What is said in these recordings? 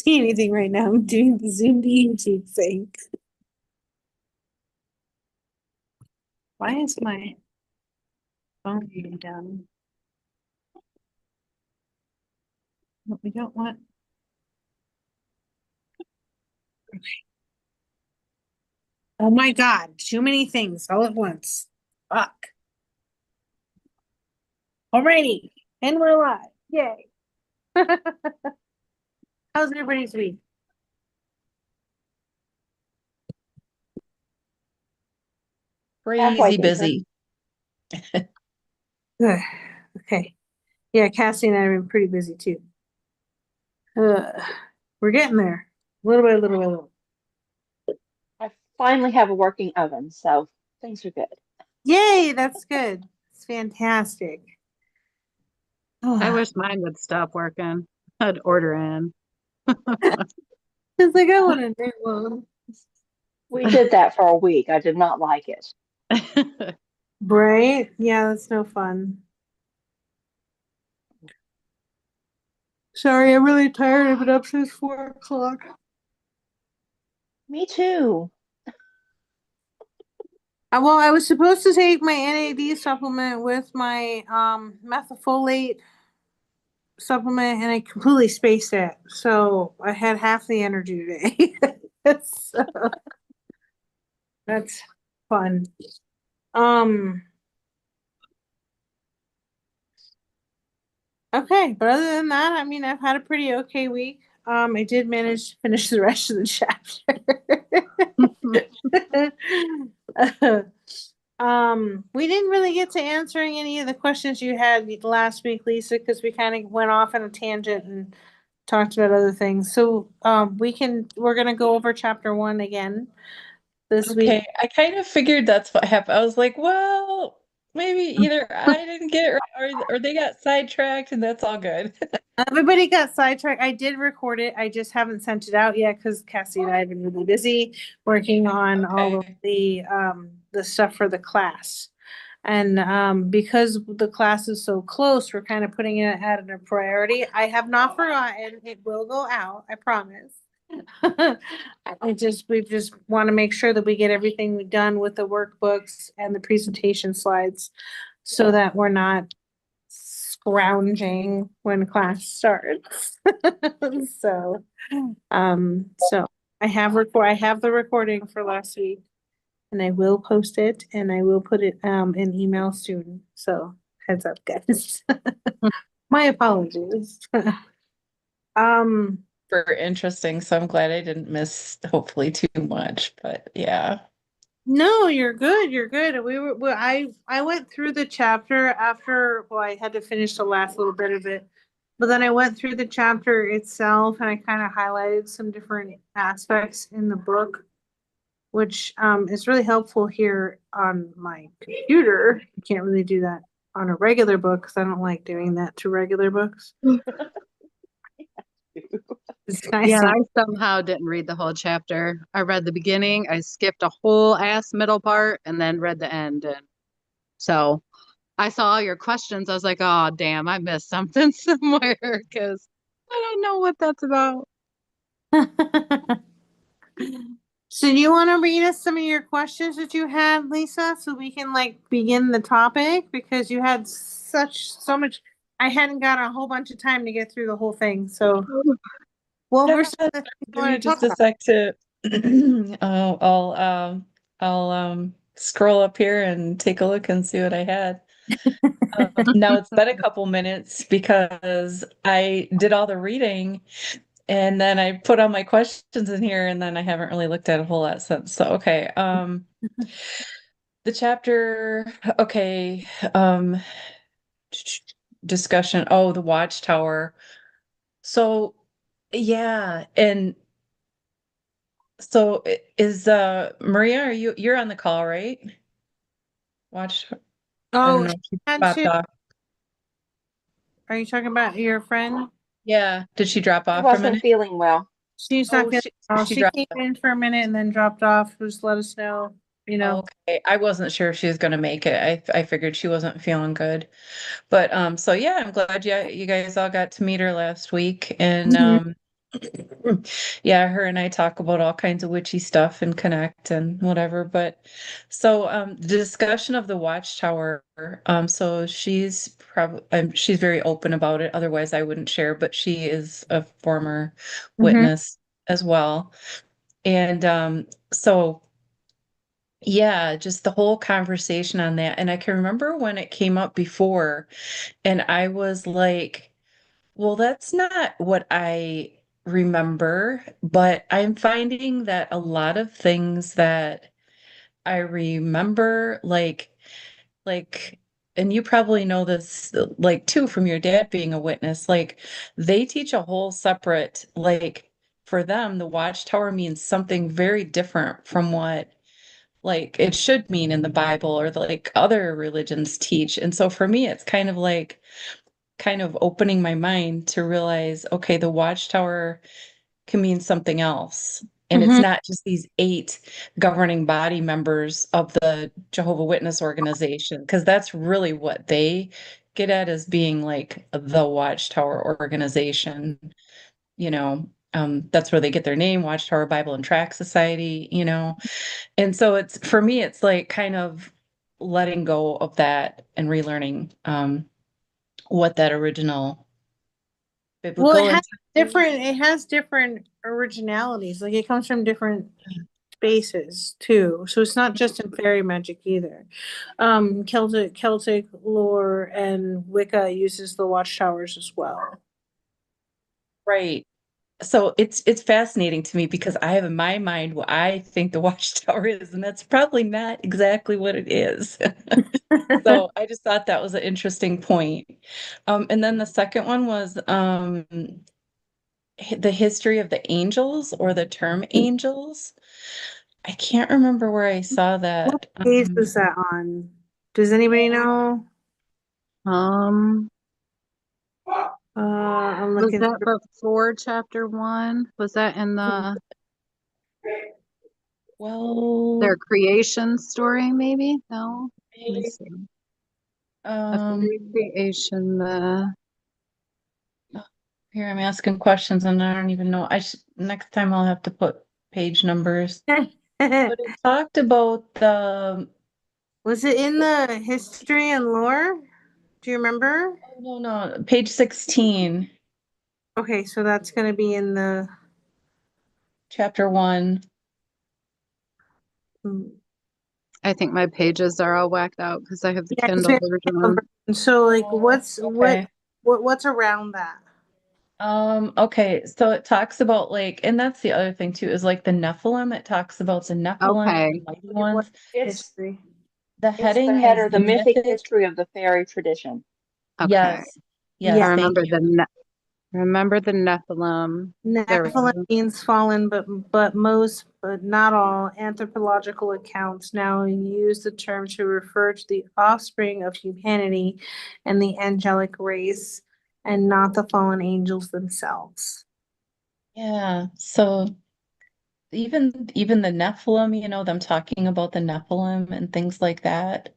see anything right now. I'm doing the Zoom to YouTube thing. Why is my phone being down? What we don't want. Okay. Oh my God, too many things all at once. Fuck. Alrighty, and we're live. Yay. How's everybody's week? Halfway Crazy decent. busy. Ugh, okay. Yeah, Cassie and I have been pretty busy too. We're getting there. Little by little by little. I finally have a working oven, so things are good. Yay, that's good. It's fantastic. I Oh, wish mine would stop working. I'd order in. it's like I want a new one. We did that for a week. I did not like it. Right? Yeah, that's no fun. Sorry, I'm really tired. I've been up since 4 o'clock. Me too. Well, I was supposed to take my NAD supplement with my methylfolate supplement, and I completely spaced it. So I had half the energy today. So that's fun. Um, okay, but other than that, I mean, I've had a pretty okay week. I did manage to finish the rest of the chapter. We didn't really get to answering any of the questions you had last week, Lisa, because we kind of went off on a tangent and talked about other things. So, we're gonna go over chapter 1 again this week. Okay, I kind of figured that's what happened. I was like, well, maybe either I didn't get it right or they got sidetracked, and that's all good. Everybody got sidetracked. I did record it. I just haven't sent it out yet because Cassie and I have been really busy working on all of Okay. the stuff for the class. And because the class is so close, we're kind of putting it at a priority. I have not forgotten. It will go out, I promise. We just want to make sure that we get everything done with the workbooks and the presentation slides so that we're not scrounging when class starts. So, so I have the recording for last week, and I will post it, and I will put it in email soon. So heads up, guys. My apologies. Um, Super interesting. So I'm glad I didn't miss hopefully too much. But yeah. no, you're good. You're good. I went through the chapter after, well, I had to finish the last little bit of it. But then I went through the chapter itself and I kind of highlighted some different aspects in the book, which is really helpful here on my computer. You can't really do that on a regular book because I don't like doing that to regular books. It's nice Yeah, to, I somehow didn't read the whole chapter. I read the beginning, I skipped a whole ass middle part, and then read the end. And so I saw all your questions. I was like, oh, damn, I missed something somewhere because I don't know what that's about. So do you want to read us some of your questions that you had, Lisa, so we can like begin the topic because you had so much. I hadn't got a whole bunch of time to get through the whole thing. So what were Yeah, some of the things you give me want to talk just a about? sec to oh, I'll scroll up here and take a look and see what I had. Now it's been a couple minutes because I did all the reading and then I put all my questions in here and then I haven't really looked at a whole lot since. So okay. The chapter, okay, discussion. Oh, the watchtower. So yeah, and so is Maria, you're on the call, right? Watch, I don't Oh, know she if she had popped to. off. Are you talking about your friend? Yeah, did she drop He off for a wasn't minute? feeling well. She's not Oh, feeling well. she She dropped came off. in for a minute and then dropped off. Just let us know, you know. Okay, I wasn't sure if she was gonna make it. I figured she wasn't feeling good. But so yeah, I'm glad you guys all got to meet her last week. And Mhm. Yeah, her and I talk about all kinds of witchy stuff and connect and whatever. But so the discussion of the Watchtower, so she's very open about it. Otherwise, I wouldn't share, but she is a former Hmm. witness as well. And so yeah, just the whole conversation on that. And I can remember when it came up before, and I was like, well, that's not what I remember, but I'm finding that a lot of things that I remember, like, and you probably know this, like, too, from your dad being a witness, like, they teach a whole separate, like, for them, the Watchtower means something very different from what, like, it should mean in the Bible or like other religions teach. And so for me, it's kind of like, kind of opening my mind to realize, okay, the Watchtower can mean something else. And it's Hmm. not just these 8 governing body members of the Jehovah Witness organization, because that's really what they get at as being like the Watchtower organization, you know. That's where they get their name, Watchtower Bible and Tract Society, you know. And so it's for me, it's like kind of letting go of that and relearning what that original Well, biblical intent is. it has different originalities. Like it comes from different spaces too. So it's not just in fairy magic either. Celtic lore and Wicca uses the watchtowers as well. Right. So it's fascinating to me because I have in my mind what I think the Watchtower is, and that's probably not exactly what it is. So I just thought that was an interesting point. And then the second one was the history of the angels or the term angels. I can't remember where I saw What that. page was that on? Does anybody know? Um, I'm was looking that through. before chapter 1? Was that in their Well, creation story, maybe? No? Let me see. A um, fairy creation, here I'm asking questions and I don't even know. Next time I'll have to put page numbers. But it talked about the, Was it in the history and lore? Do you remember? oh, no, page 16, Okay, so that's gonna be in the. chapter 1. mm, I think my pages are all whacked out because I have the Yeah, 'cause we Kindle have version Kindle on. version. So like, Oh, okay. what's around that? Okay, so it talks about like, and that's the other thing too, is like the Nephilim. It talks about the Nephilim, Okay. the mighty Like, what ones. It's history? The it's the heading is header, the mythic mythic. history of the fairy tradition. Okay. Yes, I yes, Yeah, thank remember you. remember the Nephilim. There we Nephilim go. means fallen, but not all anthropological accounts now use the term to refer to the offspring of humanity and the angelic race, and not the fallen angels themselves. Yeah, so even the Nephilim, you know, them talking about the Nephilim and things like that.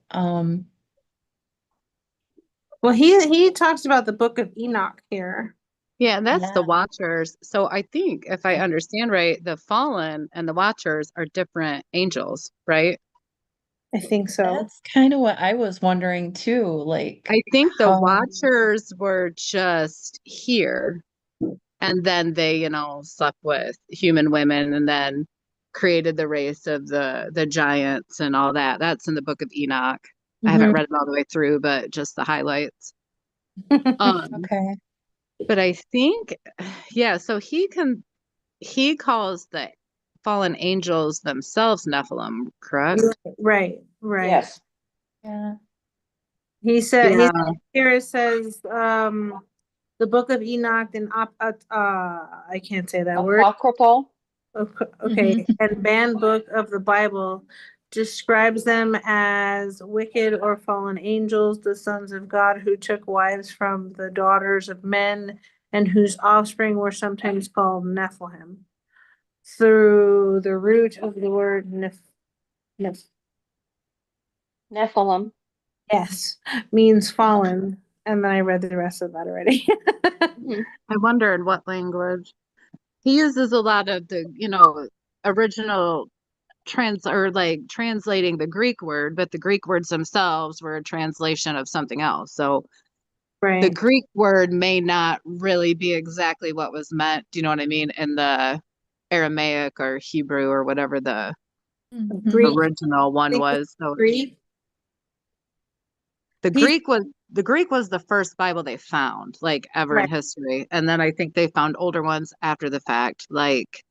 Well, he talks about the Book of Enoch here. Yeah, that's the Yeah, Watchers. So I think if I understand right, the Fallen and the Watchers are different angels, right? I think so. that's kind of what I was wondering too, like I think the how, Watchers were just here and then they, slept with human women and then created the race of the giants and all that. That's in the Book of Enoch. I haven't Mhm. read it all the way through, but just the highlights. Um, okay. but I think, yeah, so he calls the fallen angels themselves Nephilim, correct? Right, right. Yes. Yeah. He Yeah. here it says the Book of Enoch and I can't say that word. Apocryphal. Okay, and banned book of the Bible describes them as wicked or fallen angels, the sons of God who took wives from the daughters of men and whose offspring were sometimes called Nephilim. Through the root of the word Neph Nephilim. yes, means fallen. And then I read the rest of that already. Mhm. I wonder in what language. he uses a lot of the, original translating the Greek word, but the Greek words themselves were a translation of something else. So the Right. Greek word may not really be exactly what was meant, do you know what I mean, in the Aramaic or Hebrew or whatever the Mhm. Greek. original one Think was. So Greek. the He's Greek was the first Bible they found, like ever in right. history. And then I think they found older ones after the fact, like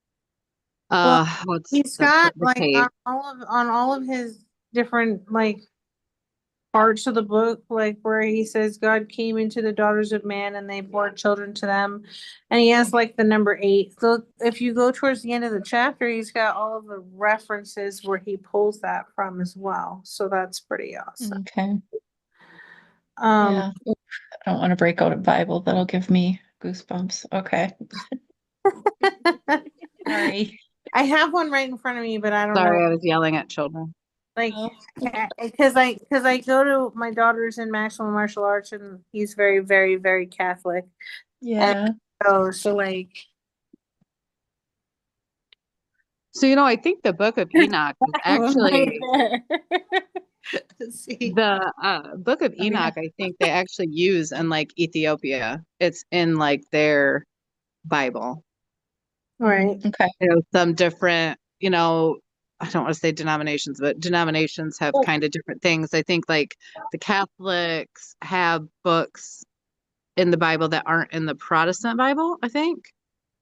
Well, what's he's got the like cave? on all of his different like parts of the book, like where he says God came into the daughters of man and they bore children to them. And he has like the number 8. So if you go towards the end of the chapter, he's got all of the references where he pulls that from as well. So that's pretty awesome. Okay. Um, Yeah. Oof, I don't want to break out a Bible. That'll give me goosebumps. Okay. Sorry. I have one right in front of me, but I don't Sorry, know. I was yelling at children. Like, Oh, because I go to my daughter's in maximum martial arts, and he's very, very, very Catholic. And yeah. so like, So, I think the book of Enoch is right actually there. See, the book of Oh, yeah. Enoch, I think they actually use in like Ethiopia. It's in like their Bible. right. Okay. Some different, I don't want to say denominations, but denominations have Well, kind of different things. I think like the Catholics have books in the Bible that aren't in the Protestant Bible, I think.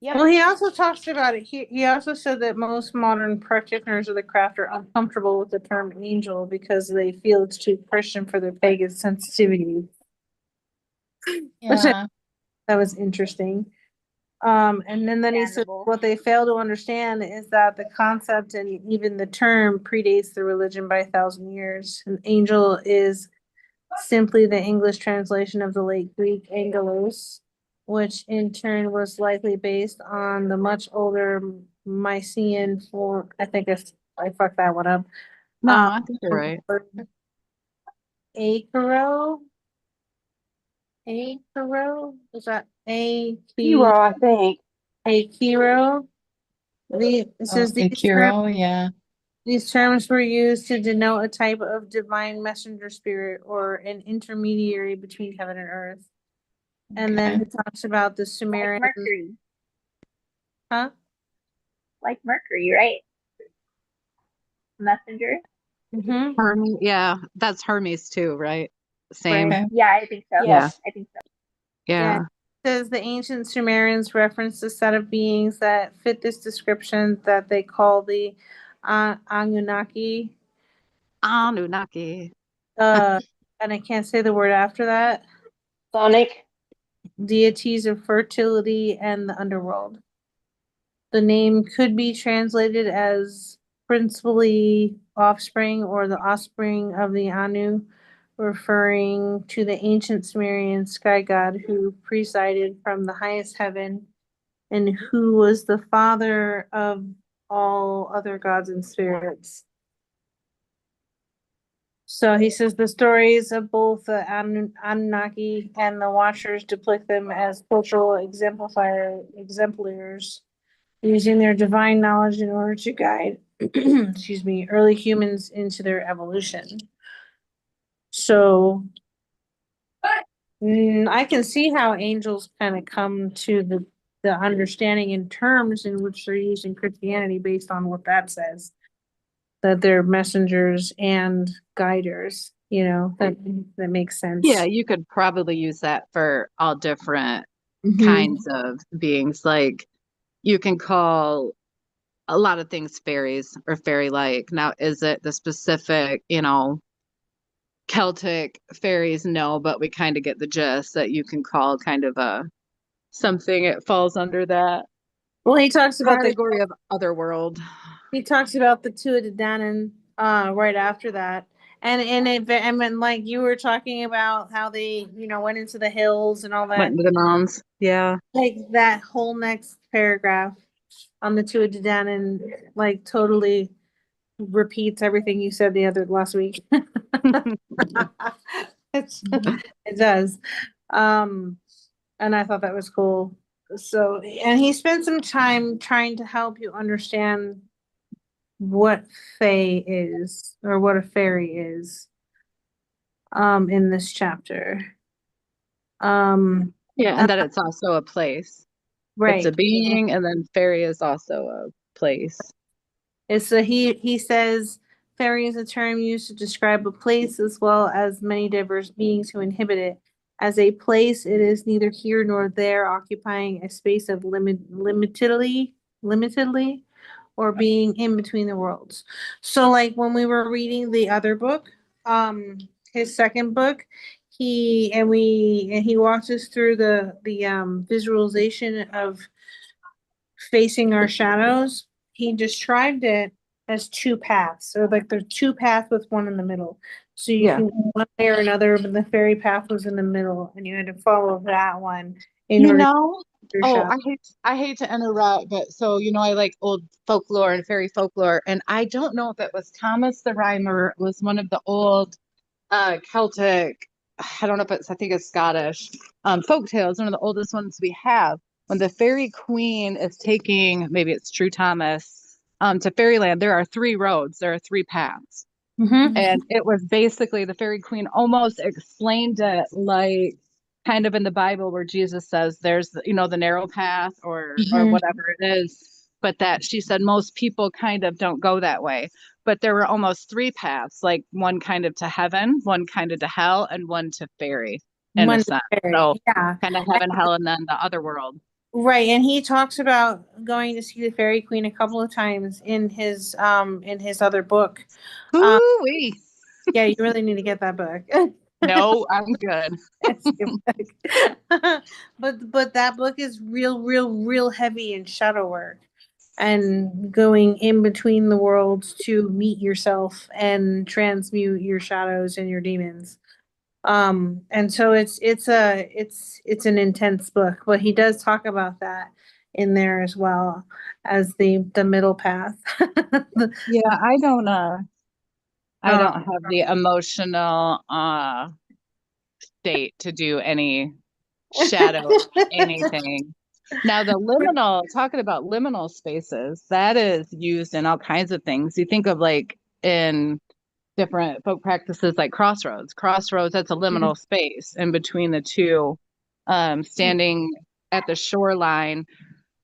Yep. well, he also talks about it. He also said that most modern practitioners of the craft are uncomfortable with the term angel because they feel it's too Christian for their pagan sensitivity, which Yeah. that was interesting. And then he said Understandable. what they fail to understand is that the concept and even the term predates the religion by 1,000 years. An angel is simply the English translation of the late Greek angelos, which in turn was likely based on the much older Mycenaean form. I fucked that one up. No, I think you're right. Acro, Acro, is that A P Hero, I think. Akiro? It Oh, says Ikiro. Yeah. these terms were used to denote a type of divine messenger spirit or an intermediary between heaven and earth. And then Okay. he talks about the Like Sumerian, Mercury. huh? Like Mercury, right? Messenger. Mm-hmm. Hermes, yeah, that's Hermes too, right? Same. Right. Okay. Yeah, I think so. Yeah. I think so. Yeah. Yeah. It says the ancient Sumerians referenced a set of beings that fit this description that they call the Anunnaki. Anunnaki. Uh, and I can't say the word after that. Sonic. Deities of fertility and the underworld. The name could be translated as principally offspring or the offspring of the Anu, referring to the ancient Sumerian sky god who presided from the highest heaven and who was the father of all other gods and spirits. So he says the stories of both the Anunnaki and the Watchers depict them as cultural exemplars using their divine knowledge in order to guide, excuse me, early humans into their evolution. So I can see how angels kind of come to the understanding in terms in which they're used in Christianity based on what that says, that they're messengers and guiders. That makes Yeah, sense. you could probably use that for all different Mhm. kinds of beings. Like you can call a lot of things fairies or fairy-like. Now, is it the specific, Celtic fairies? No, but we kind of get the gist that you can call kind of a something. It falls under that Well, category of otherworld. he talks about the two of the Danann right after that. And then like you were talking about how they, went into the hills and all Went that. into the mounds. Yeah. Like that whole next paragraph on the two of the Danann like totally repeats everything you said the other last week. It's, it does. And I thought that was cool. So, and he spent some time trying to help you understand what fae is, or what a fairy is, in this chapter. Yeah, and that it's also a place. It's a Right. being, and then fairy is also a place. It's so he says fairy is a term used to describe a place as well as many diverse beings who inhabit it. As a place, it is neither here nor there, occupying a space of limitedly, or being in between the worlds. So like when we were reading the other book, his second book, he walked us through the visualization of facing our shadows. He described it as two paths. So like there's two paths with one in the middle. So you Yeah. can go one way or another, but the fairy path was in the middle and you had to follow that one in You order to know, get your oh, shadow. I hate to interrupt, but so I like old folklore and fairy folklore, and I don't know if it was Thomas the Rhymer, was one of the old Celtic, I don't know if it's, I think it's Scottish, folk tales, one of the oldest ones we have. When the fairy queen is taking, maybe it's True Thomas, to fairyland, there are three roads, there are three paths. Mm-hmm. And it was basically the fairy queen almost explained it like kind of in the Bible where Jesus says there's, the narrow path or Mm-hmm. whatever it is, but that she said most people kind of don't go that way. But there were almost three paths, like one kind of to heaven, one kind of to hell, and one to fairy in a One sense. fairy. So Yeah. kind of heaven, hell, and then the other world. Right. And he talks about going to see the fairy queen a couple of times in his other book. Um Hoo-wee. yeah, you really need to get that book. No, I'm good. It's your book. But that book is real heavy in shadow work and going in between the worlds to meet yourself and transmute your shadows and your demons. And so it's an intense book, but he does talk about that in there as well as the middle path. Yeah, I Um, don't have the emotional state to do any shadow anything. Now the liminal, talking about liminal spaces, that is used in all kinds of things. You think of like in different folk practices like crossroads. Crossroads, that's a liminal space in between the two. Standing at the shoreline,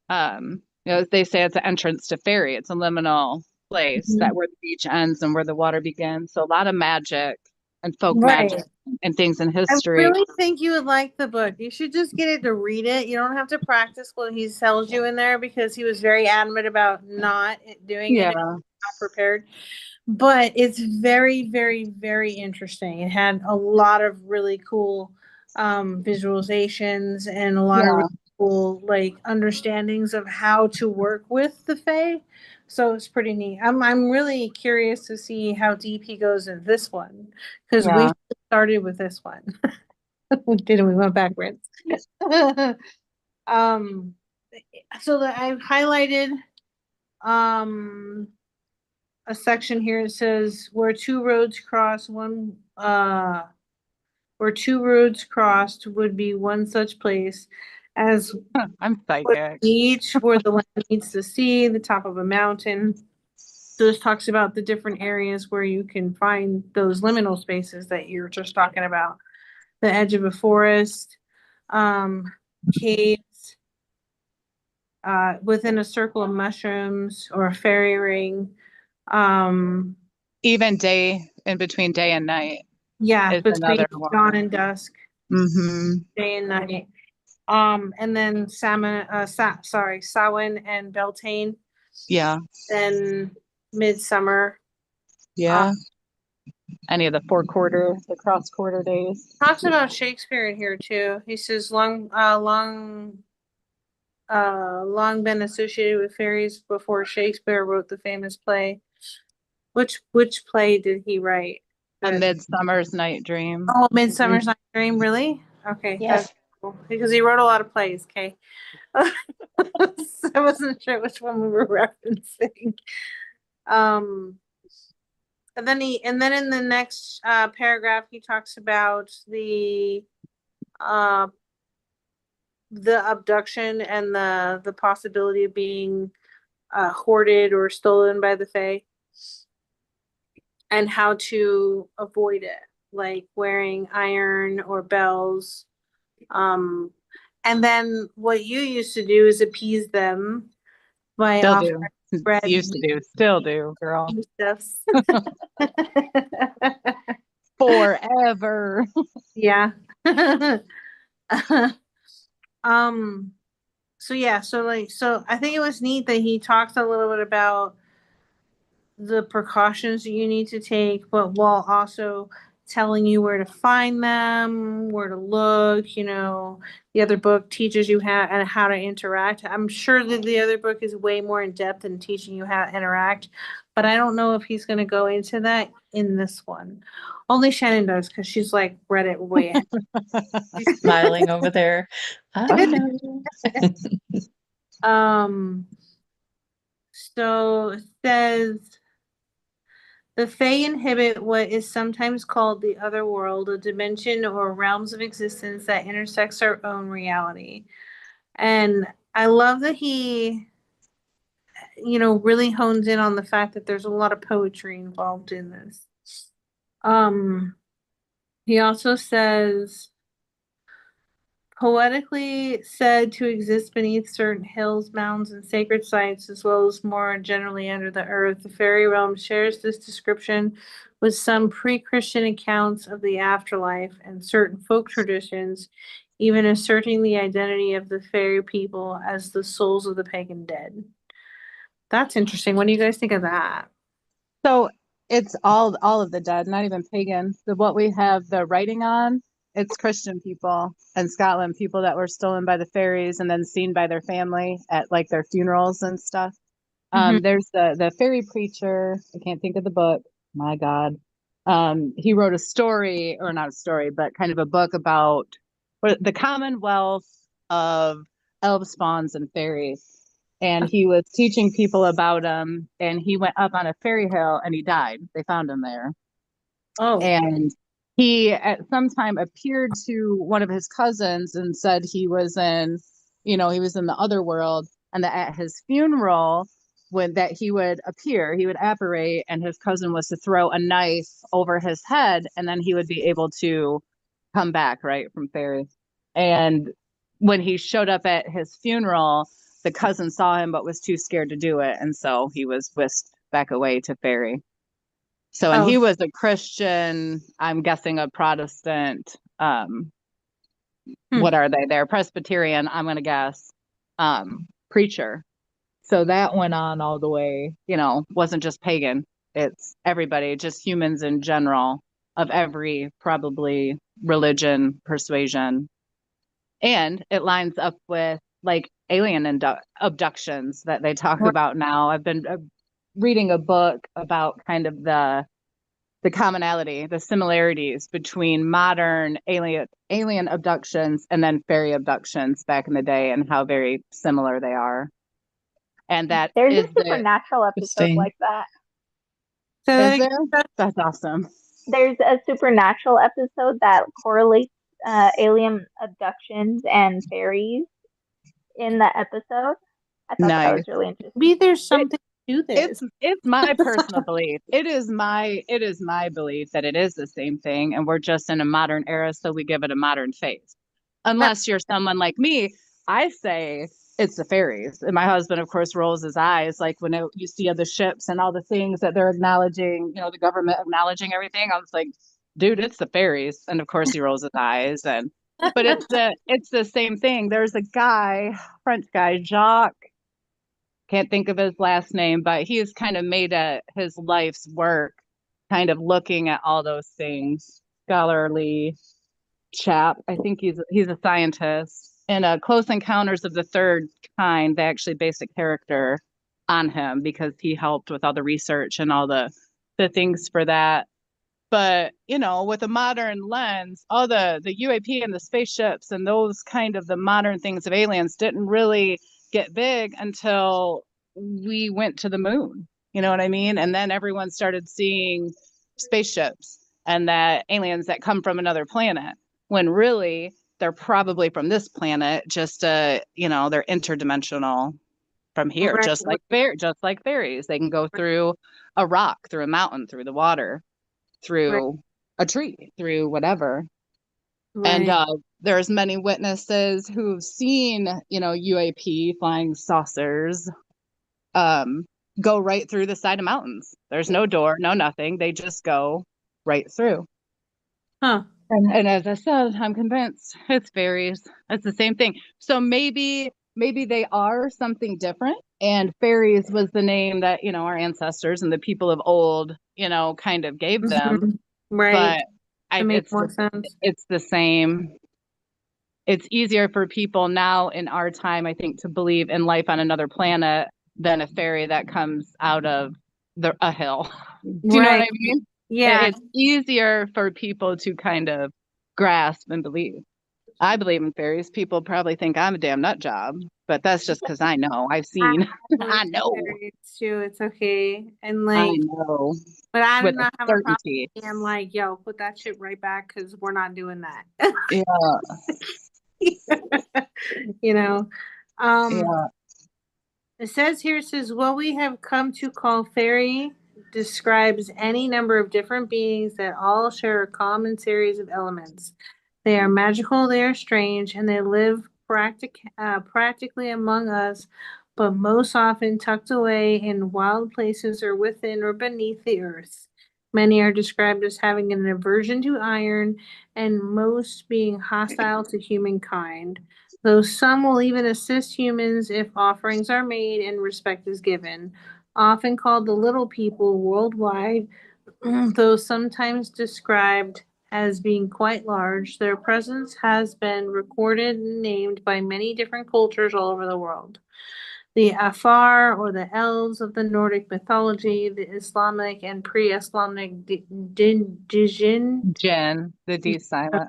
they say it's an entrance to fairy. It's a liminal place that where the beach ends and where the water begins. So a lot of magic and folk right. magic and things in I history. really think you would like the book. You should just get it to read it. You don't have to practice what he tells you in there because he was very adamant about not doing it if Yeah. you're not prepared. But it's very interesting. It had a lot of really cool visualizations and a lot of Yeah. really cool like understandings of how to work with the Fae. So it's pretty neat. I'm really curious to see how deep he goes in this one because we Yeah. started with this one. We didn't. We went backwards. um, so that I've highlighted um a section here that says where two roads cross where two roads crossed would be one such place as I'm psychic. beach where the land meets the sea, the top of a mountain. So this talks about the different areas where you can find those liminal spaces that you're just talking about. The edge of a forest, caves, within a circle of mushrooms or a fairy ring. Um, Even day in between day and night yeah, is between another dawn one. and dusk, Mm-hmm. day and night. And then Samhain and Beltane, Yeah. then Midsummer. Uh, Yeah. Any of the the cross quarter days. talks about Shakespeare in here too. He says long been associated with fairies before Shakespeare wrote the famous play. Which play did he write? A That Midsummer's Night Dream. Oh, Midsummer's Night Dream, really? Okay, Yes. that's cool. Because he wrote a lot of plays, okay. So I wasn't sure which one we were referencing. Um, and then in the next paragraph, he talks about uh, the abduction and the possibility of being hoarded or stolen by the Fae, and how to avoid it, like wearing iron or bells. And then what you used to do is appease them by Still offering do. bread Used to do. Still do, girl. and stuff. Forever. Yeah. um so yeah, so I think it was neat that he talked a little bit about the precautions that you need to take, but while also telling you where to find them, where to look. The other book teaches you how to interact. I'm sure that the other book is way more in depth in teaching you how to interact, but I don't know if he's going to go into that in this one. Only Shannon does, because she's like read it way ahead. Smiling over there. I know. So it says the Fae inhabit what is sometimes called the other world, a dimension or realms of existence that intersects our own reality. And I love that he, really hones in on the fact that there's a lot of poetry involved in this. He also says, poetically said to exist beneath certain hills, mountains, and sacred sites, as well as more generally under the earth. The fairy realm shares this description with some pre-Christian accounts of the afterlife and certain folk traditions, even asserting the identity of the fairy people as the souls of the pagan dead. That's interesting. What do you guys think of that? So it's all of the dead, not even pagan. What we have the writing on, it's Christian people and Scotland, people that were stolen by the fairies and then seen by their family at like their funerals and stuff. There's the fairy preacher. I can't think of the book. My God. He wrote a story, or not a story, but kind of a book about the commonwealth of elf spawns and fairies. And he was teaching people about them, and he went up on a fairy hill and he died. They found him there. Oh, And he at some time appeared to one of his cousins and said he was in the other world, and that at his funeral, when that he would apparate, and his cousin was to throw a knife over his head, and then he would be able to come back, right, from fairy. And when he showed up at his funeral, the cousin saw him but was too scared to do it, and so he was whisked back away to fairy. So, and he was a Christian, I'm guessing a Protestant, what are they? They're Presbyterian, I'm going to guess, preacher. So that went on all the way, wasn't just pagan. It's everybody, just humans in general, of every probably religion, persuasion. And it lines up with like alien abductions that they talk about now. I've been reading a book about kind of the commonality, the similarities between modern alien abductions and then fairy abductions back in the day, and how very similar they are. And that There's is a supernatural episode like that. Is there? That's awesome. There's a supernatural episode that correlates alien abductions and fairies in the episode. I thought that was really interesting. Maybe there's something to this. It's my personal belief. It is my belief that it is the same thing, and we're just in a modern era, so we give it a modern face. Unless you're someone like me, I say it's the fairies. And my husband, of course, rolls his eyes like when you see the ships and all the things that they're acknowledging, the government acknowledging everything. I was like, dude, it's the fairies. And of course he rolls his eyes. But it's the same thing. There's a guy, French guy, Jacques, can't think of his last name, but he has kind of made his life's work kind of looking at all those things. Scholarly chap. I think he's a scientist. In Close Encounters of the Third Kind, they actually based a character on him because he helped with all the research and all the things for that. But, with a modern lens, all the UAP and the spaceships and those kind of the modern things of aliens didn't really get big until we went to the moon. You know what I mean? And then everyone started seeing spaceships and that aliens that come from another planet, when really they're probably from this planet, just they're interdimensional from here, Right, just like fairies. They can go through a rock, through a mountain, through the water, right, through a tree, through whatever. And right. there's many witnesses who've seen, UAP flying saucers go right through the side of mountains. There's no door, no nothing. They just go right through. Huh. And as I said, I'm convinced it's fairies. It's the same thing. So maybe they are something different. And fairies was the name that, our ancestors and the people of old, kind of gave them. Mhm. Right. But It makes more sense. it's the same. It's easier for people now in our time, I think, to believe in life on another planet than a fairy that comes out of a hill. Do you know what I Right. mean? Yeah. It's easier for people to kind of grasp and believe. I believe in fairies. People probably think I'm a damn nut job, but that's just because I know. I've seen. I know. It's true. It's okay. And I like, know. but I do With not have a problem certainty. being like, yo, put that shit right back because we're not doing that. Yeah. You know. Um Yeah. It says here, it says, what we have come to call fairy describes any number of different beings that all share a common series of elements. They are magical, they are strange, and they live practically among us, but most often tucked away in wild places or within or beneath the earth. Many are described as having an aversion to iron, and most being hostile to humankind, though some will even assist humans if offerings are made and respect is given. Often called the little people worldwide, though sometimes described as being quite large, their presence has been recorded and named by many different cultures all over the world. The Afar, or the elves of the Nordic mythology, the Islamic and pre-Islamic Dijin. Jen, the D silent.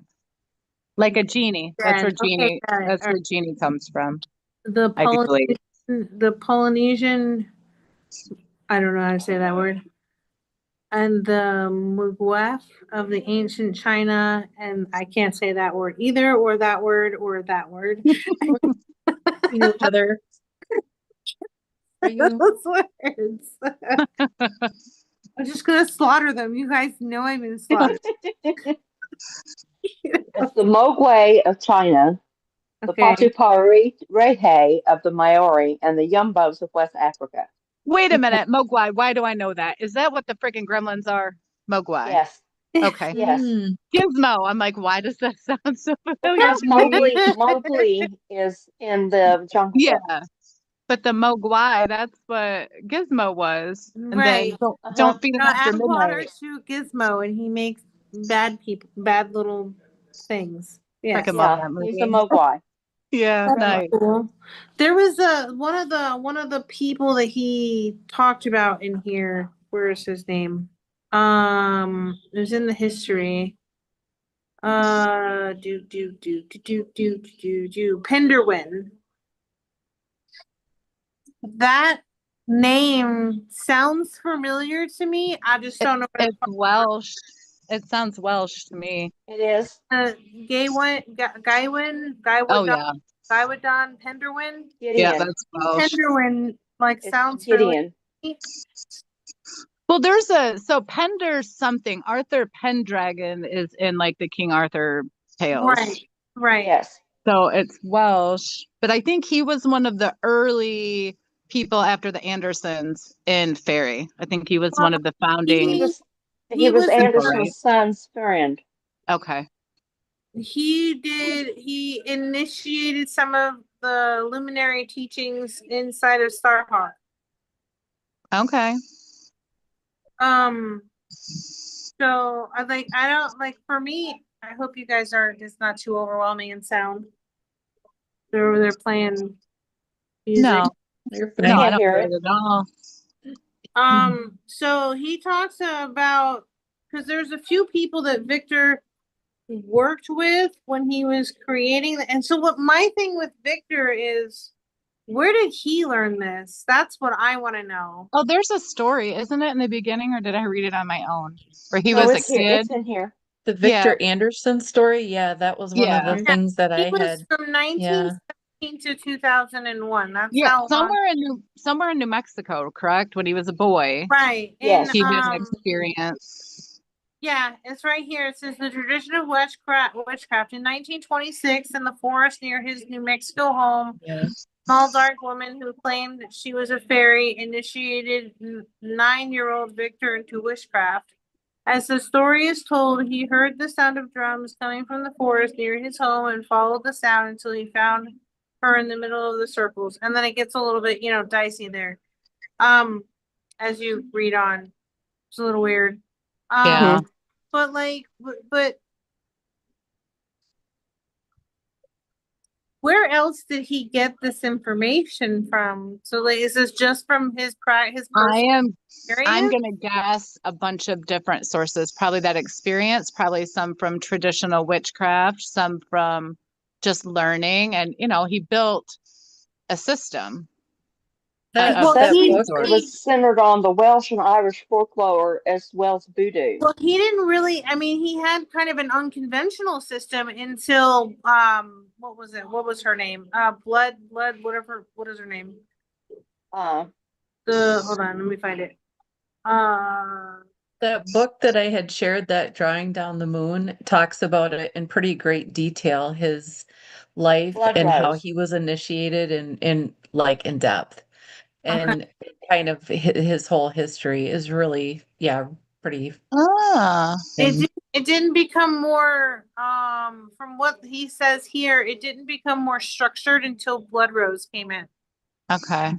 Like a genie. That's where Okay, got it. That's where genie comes from. The I believe. Polynesian, I don't know how to say that word, and the Mugwef of the ancient China, and I can't say that word either, or that word, or that word. You, Heather, are you? Those words. I'm just gonna slaughter them. You guys know I'm in slaughter. It's the Mogwai of China, the Okay. Patupari Rehe of the Maori, and the Yumbos of West Africa. Wait a minute, Mogwai. Why do I know that? Is that what the freaking gremlins are? Mogwai. Yes, Okay. yes. Mm. Gizmo. I'm like, why does that sound so familiar Because to me? Mowgli is in the jungle Yeah, book. but the Mogwai, that's what Gizmo was. And then Right. Uh-huh. don't feed him No, after add water midnight. to Gizmo, and he makes bad little things. Yes. Freaking love Yeah, that he's a movie. Mogwai. Yeah, That's nice. cool. There was one of the people that he talked about in here. Where is his name? It was in the history. Penderwin. That name sounds familiar to me. I just don't know what it's It's Welsh. It sounds Welsh to me. It is. Oh yeah. Gaiwadon Penderwin. Yeah, Gideon. that's Welsh. Penderwin like It's sounds familiar Gideon. to me. Well, so Pender's something. Arthur Pendragon is in like the King Arthur tales. Right. Yes. So it's Welsh, but I think he was one of the early people after the Andersons in Fairy. I think he was one of the He founding was He was was people, right? Anderson's son's friend. Okay. he initiated some of the luminary teachings inside of Starhawk. Okay. So I don't like, for me, I hope you guys are, it's not too overwhelming in sound. They're over there playing music. No, You're no, I fine. don't hear hear it. it at all. So he talks about, because there's a few people that Victor worked with when he was creating and so what my thing with Victor is, where did he learn this? That's what I want to know. Oh, there's a story, isn't it, in the beginning, or did I read it on my own? Where he No, was a it's here. kid. It's in here. The Victor Anderson story, yeah, that was one of the Yeah. things that He I was had. from 1917 to 2001. That's Yeah, how long. somewhere in New Mexico, correct? When he was a boy, Right. Yes. he had an experience. Yeah, it's right here. It says the tradition of witchcraft in 1926 in the forest near his New Mexico home. Yeah. Small dark woman who claimed that she was a fairy initiated 9-year-old Victor into witchcraft. As the story is told, he heard the sound of drums coming from the forest near his home and followed the sound until he found her in the middle of the circles. And then it gets a little bit, dicey there. As you read on. It's a little weird. Yeah. But like, but where else did he get this information from? So like, is this just from his personal I'm experience? gonna guess a bunch of different sources, probably that experience, probably some from traditional witchcraft, some from just learning, and he built a system That of That he, book. it was centered on the Welsh and Irish folklore as well as voodoo. well, he didn't really. I mean, he had kind of an unconventional system until what was it? What was her name? Blood, whatever. What is her name? Uh, Hold on, let me find it. That book that I had shared, that Drawing Down the Moon, talks about it in pretty great detail, his life Blood and how Rose. he was initiated in depth. Okay. And kind of his whole history is really, pretty. It didn't become more from what he says here, it didn't become more structured until Blood Rose came in. Okay.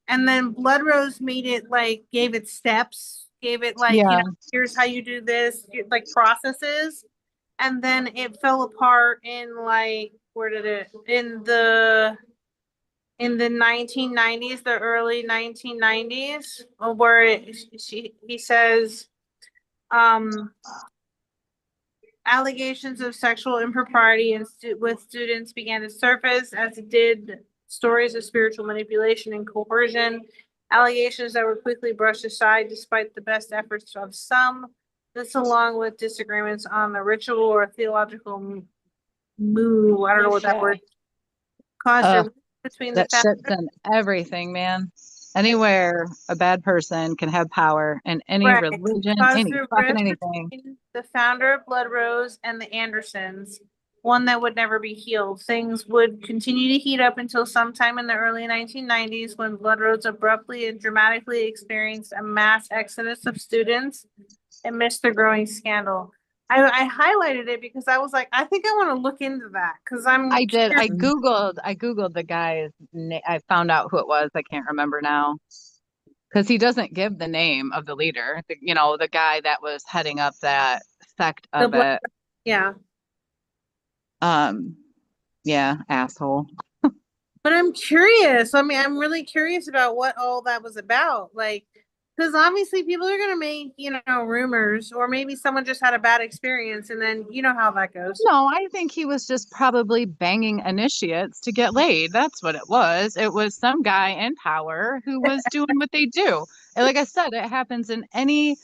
And then Blood Rose made it like gave it steps, gave it like, here's how you do this, like processes. And then it fell apart in like where did it in the 1990s, the early 1990s, where he says allegations of sexual impropriety with students began to surface, as it did stories of spiritual manipulation and coercion, allegations that were quickly brushed aside despite the best efforts of some. This, along with disagreements on the ritual or theological move, I don't know what that word, caused a rift between the That shit's in everything, man. Anywhere a bad person can have power in any right, religion, caused any a fucking rift anything. between the founder of Blood Rose and the Andersons, one that would never be healed. Things would continue to heat up until sometime in the early 1990s when Blood Rose abruptly and dramatically experienced a mass exodus of students amidst the growing scandal. I highlighted it because I was like, I think I want to look into that because I did. curious. I googled the guy's name. I found out who it was. I can't remember now because he doesn't give the name of the leader. The guy that was heading up that sect The of blood, it. yeah. Yeah, asshole. But I'm curious. I mean, I'm really curious about what all that was about. Like, because obviously people are going to make, rumors, or maybe someone just had a bad experience and then you know how that goes. No, I think he was just probably banging initiates to get laid. That's what it was. It was some guy in power who was doing what they do. And like I said, it happens in any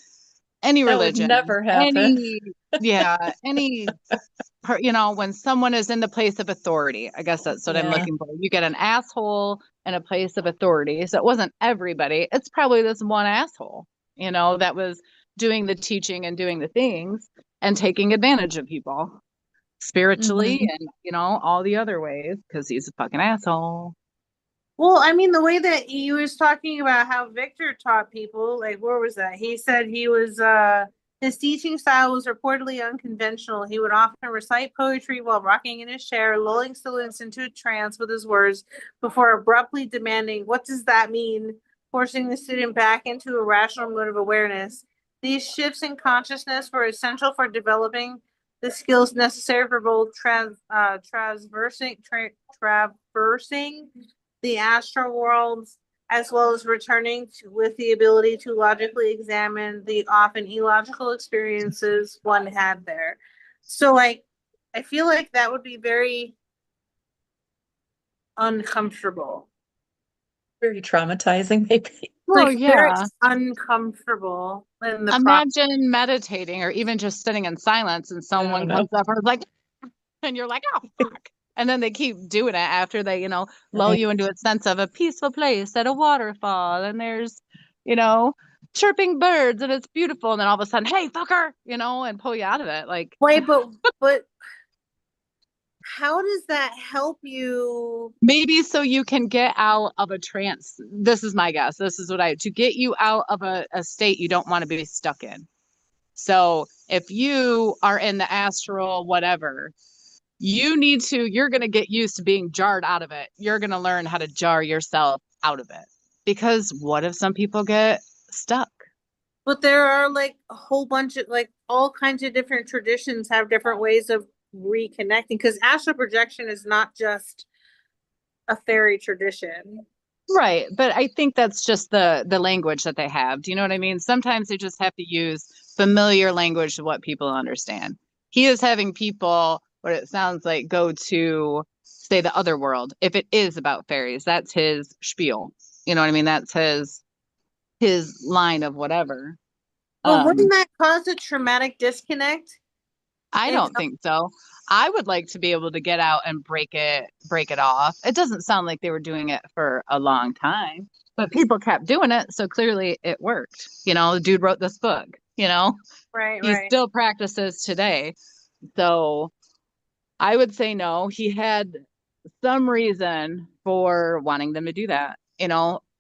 That would religion, never happen. any when someone is in the place of authority. I guess that's what I'm Yeah. looking for. You get an asshole in a place of authority. So it wasn't everybody. It's probably this one asshole, that was doing the teaching and doing the things and taking advantage of people spiritually and all the other ways because he's a fucking asshole. Well, I mean, the way that he was talking about how Victor taught people, like, where was that? He said his teaching style was reportedly unconventional. He would often recite poetry while rocking in his chair, lulling students into a trance with his words before abruptly demanding, "What does that mean?" Forcing the student back into a rational mode of awareness. These shifts in consciousness were essential for developing the skills necessary for both traversing the astral worlds, as well as returning with the ability to logically examine the often illogical experiences one had there. So, like, I feel like that would be very uncomfortable. Very traumatizing, maybe. Well, Like very yeah. uncomfortable in the Imagine meditating or even just sitting in silence and someone no. comes up and is like, and you're like, oh, fuck. And then they keep doing it after they, lull Right. you into a sense of a peaceful place at a waterfall. And there's, you know, chirping birds and it's beautiful. And then all of a sudden, hey, fucker, and pull you out of it. Like, wait, but how does that help you? maybe so you can get out of a trance. This is my guess. This is to get you out of a state you don't want to be stuck in. So if you are in the astral, whatever, you're going to get used to being jarred out of it. You're going to learn how to jar yourself out of it. Because what if some people get stuck? But there are like a whole bunch of like all kinds of different traditions have different ways of reconnecting because astral projection is not just a fairy tradition. Right. But I think that's just the language that they have. Do you know what I mean? Sometimes they just have to use familiar language to what people understand. He is having people, what it sounds like, go to, say, the other world. If it is about fairies, that's his spiel. You know what I mean? That's his line of whatever. But wouldn't that cause a traumatic disconnect? I don't think so. I would like to be able to get out and break it off. It doesn't sound like they were doing it for a long time, but people kept doing it, so clearly it worked. The dude wrote this book, Right, he right. still practices today. So I would say no. He had some reason for wanting them to do that.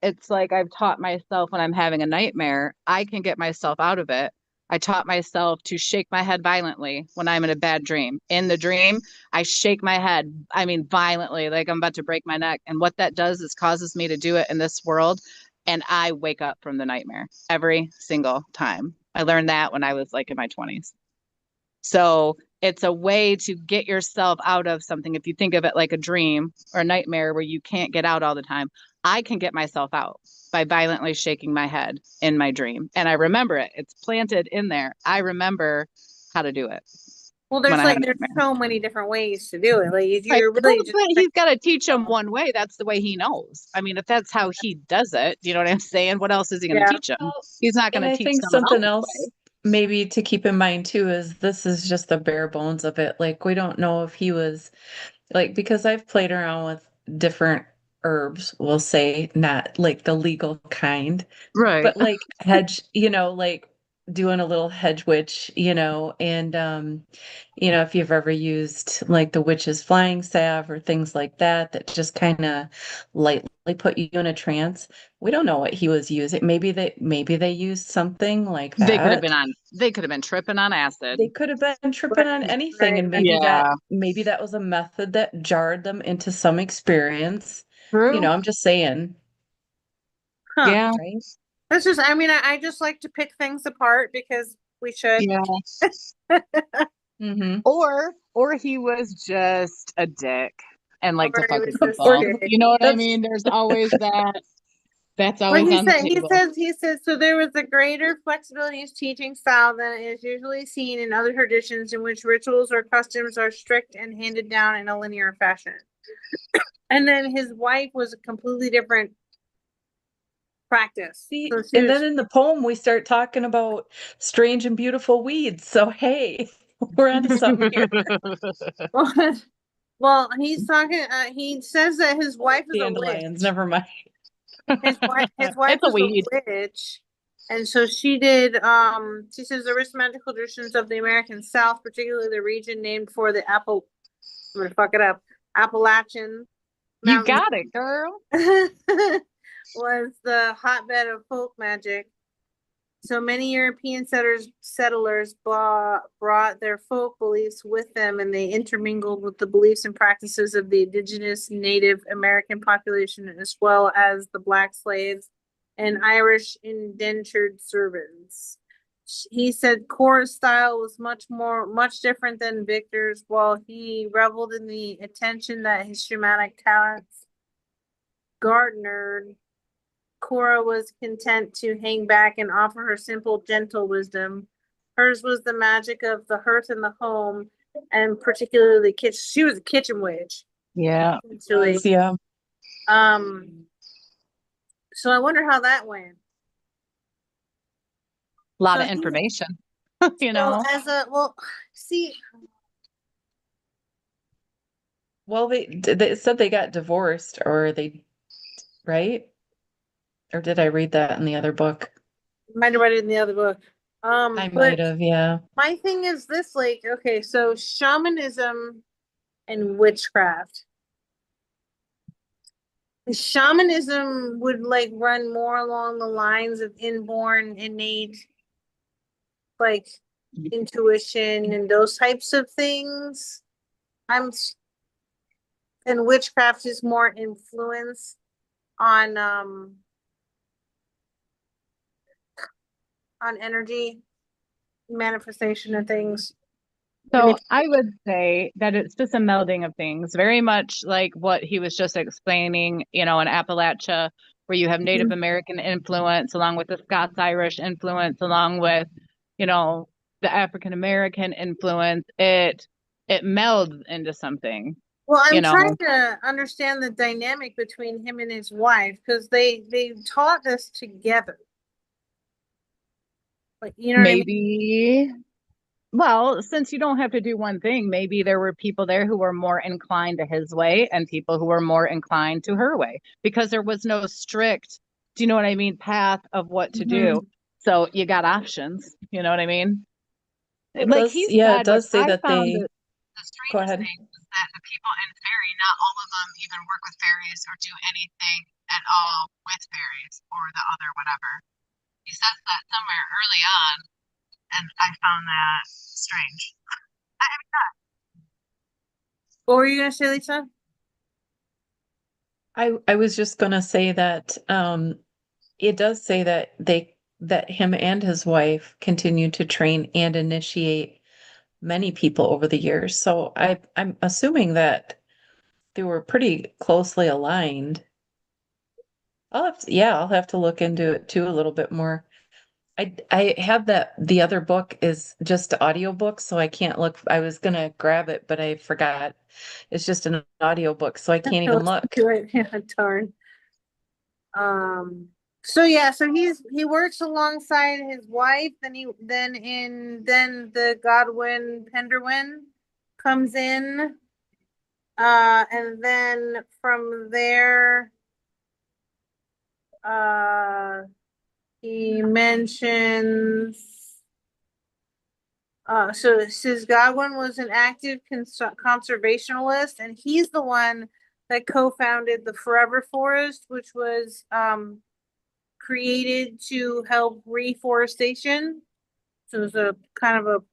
It's like I've taught myself when I'm having a nightmare, I can get myself out of it. I taught myself to shake my head violently when I'm in a bad dream. In the dream, I shake my head, violently, like I'm about to break my neck. And what that does is causes me to do it in this world. And I wake up from the nightmare every single time. I learned that when I was like in my 20s. So it's a way to get yourself out of something. If you think of it like a dream or a nightmare where you can't get out all the time, I can get myself out by violently shaking my head in my dream. And I remember it. It's planted in there. I remember how to do it. Well, there's so many different ways to do it. Like you're really just but he's got to teach them one way. That's the way he knows. If that's how he does it, you know what I'm saying? What else is he going to teach them? He's not going to teach think someone something else's else way. maybe to keep in mind too is this is just the bare bones of it. Like we don't know if he was like, because I've played around with different herbs, we'll say, not like the legal kind, Right. but like hedge, like doing a little hedge witch, and if you've ever used like the witch's flying staff or things like that, that just kind of lightly put you in a trance. We don't know what he was using. Maybe they used something like They could have that. been tripping on acid. They could have been tripping on anything, and maybe that was a method that jarred them into some experience. True. I'm just saying. Huh. Yeah. Right? That's just, I just like to pick things apart because we should. Yeah. Mm-hmm. Or he was just a dick and like to Or he fuck was with just people. a dick. You know what I That's- mean? There's always that. That's Well, always on the table. he says, so there was a greater flexibility in his teaching style than is usually seen in other traditions in which rituals or customs are strict and handed down in a linear fashion. And then his wife was a completely different practice. See, So and then in the poem we start talking about strange and beautiful weeds. So hey, we're onto something here. well, he's talking. He says that his wife is a witch. Dandelions, never mind. His wife It's was a weed. a witch, and so she did. She says the rich magical traditions of the American South, particularly the region named for the apple. I'm gonna fuck it up. Appalachian. You got it, girl. Was the hotbed of folk magic. So many European settlers brought their folk beliefs with them, and they intermingled with the beliefs and practices of the indigenous Native American population, as well as the black slaves and Irish indentured servants. He said Cora's style was much different than Victor's, while he reveled in the attention that his shamanic talents garnered. Cora was content to hang back and offer her simple, gentle wisdom. Hers was the magic of the hearth and the home, and particularly the kitchen. She was a kitchen witch. Yeah. Actually. Yeah. So I wonder how that went. A lot So of he- information, you So know. see, Well, they said they got divorced, or they, right? Or did I read that in the other book? might have read it in the other book. I might But have, yeah. my thing is this, like, okay, so shamanism and witchcraft. Shamanism would like run more along the lines of inborn, innate, like intuition and those types of things. I'm and witchcraft is more influence on energy manifestation and things. So I would say that it's just a melding of things, very much like what he was just explaining, you know, in Appalachia, where you have Native American influence along with the Scots-Irish influence, along with, you know, the African American influence. It melds into something, Well, you I'm know. trying to understand the dynamic between him and his wife because they taught this together. Like, you know what I mean? Maybe, well, since you don't have to do one thing, maybe there were people there who were more inclined to his way and people who were more inclined to her way, because there was no strict, do you know what I mean, path of what to do. So you got options, you know what I mean? It Like does, he yeah, it said, which does say I that found they, the go strangest ahead. thing is that the people in fairy, not all of them even work with fairies or do anything at all with fairies or the other whatever. He says that somewhere early on, and I found that strange. What were you gonna say, Lisa? I was just gonna say that it does say that him and his wife continue to train and initiate many people over the years. So I'm assuming that they were pretty closely aligned. I'll have to look into it too a little bit more. I have that the other book is just audiobook, so I can't look. I was gonna grab it, but I forgot. It's just an audiobook, so I can't even look. Do it. Yeah, darn. So yeah, so he works alongside his wife, then the Godwin Penderwin comes in. And then from there, he mentions so it says Godwin was an active conservationalist, and he's the one that co-founded the Forever Forest, which was created to help reforestation. So it was a kind of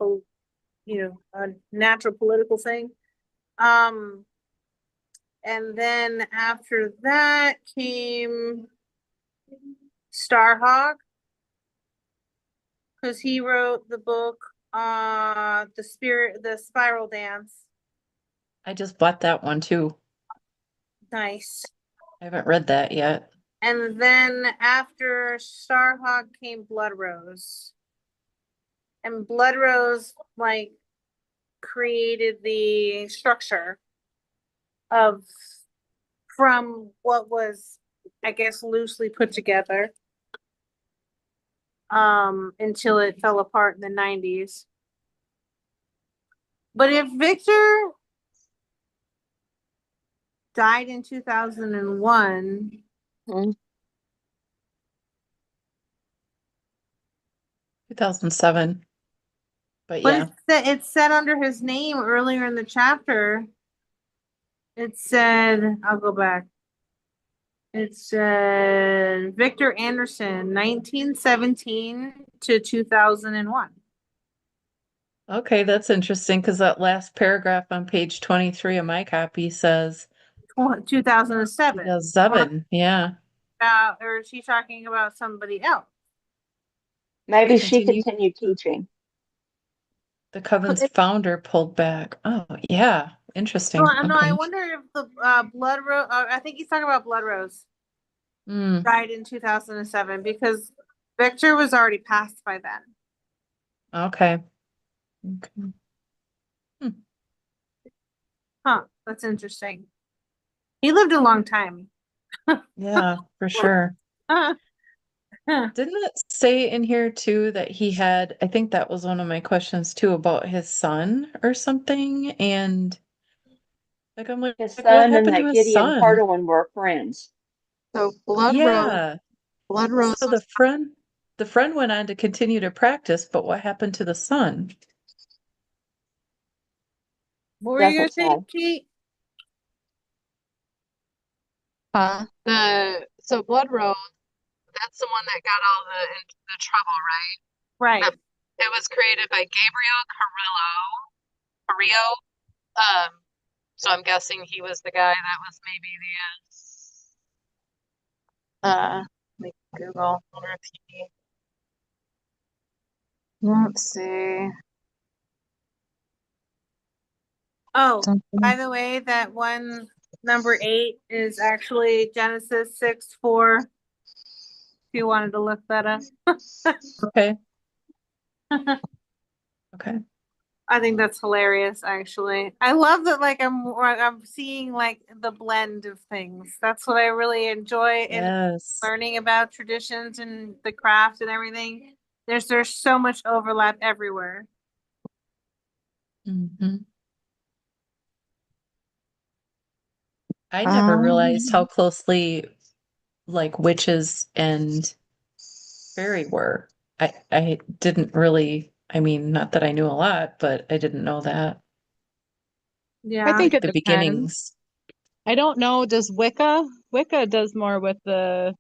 a natural political thing. And then after that came Starhawk, because he wrote the book the Spiral Dance. I just bought that one too. Nice. I haven't read that yet. And then after Starhawk came Blood Rose. And Blood Rose like created the structure of from what was, I guess, loosely put together until it fell apart in the 90s. But if Victor died in 2001, 2007. But but yeah. it's said under his name earlier in the chapter. It said, I'll go back. It said Victor Anderson, 1917 to 2001. Okay, that's interesting because that last paragraph on page 23 of my copy says 2007. 2007. Yeah. Or is she talking about somebody else? Maybe she Continue. continued teaching. The Coven's founder pulled back. Oh, yeah. Interesting. No, I Okay. wonder if the Blood Rose, I think he's talking about Blood Rose, Mm, died in 2007 because Victor was already passed by then. okay. Okay. Huh, that's interesting. He lived a long time. Yeah, for sure. Didn't it say in here too that he had, I think that was one of my questions too, about his son or something? And like, I'm like, His what son and happened to that his Gideon son? Pardawin were friends. So Blood Rose, Yeah. Blood Rose So the friend went on to continue to practice, but what happened to the son? What were you gonna Doesn't say, say. Kate? so Blood Rose, that's the one that got all the trouble, right? Right. It was created by Gabriel Carrillo. So I'm guessing he was the guy that was maybe let me Google. Wonder if he. Let's see. Oh, Something. by the way, that one number 8 is actually Genesis 6:4. If you wanted to look that up. Okay. Okay. I think that's hilarious, actually. I love that, like, I'm seeing like the blend of things. That's what I really enjoy in Yes. learning about traditions and the craft and everything. There's so much overlap everywhere. Mhm. I never realized how closely like witches and fairy were. I didn't really, I mean, not that I knew a lot, but I didn't know that. I Yeah. think it The depends. beginnings. I don't know. Does Wicca does more with the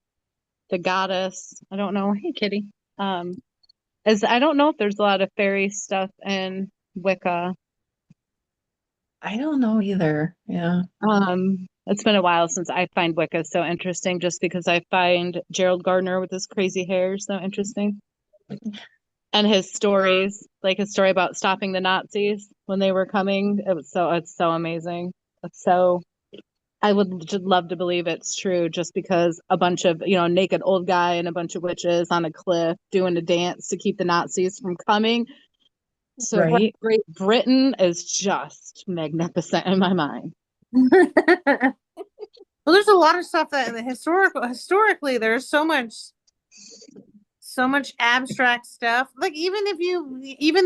goddess. I don't know. Hey, kitty. As I don't know if there's a lot of fairy stuff in Wicca. I don't know either. Yeah. It's been a while since I find Wicca so interesting, just because I find Gerald Gardner with his crazy hair so interesting. And his stories, like his story about stopping the Nazis when they were coming, it's so amazing. It's so I would just love to believe it's true, just because a bunch of, naked old guy and a bunch of witches on a cliff doing a dance to keep the Nazis from coming. So Right. Great Britain is just magnificent in my mind. Well, there's a lot of stuff that in the historically there's so much abstract stuff. Like even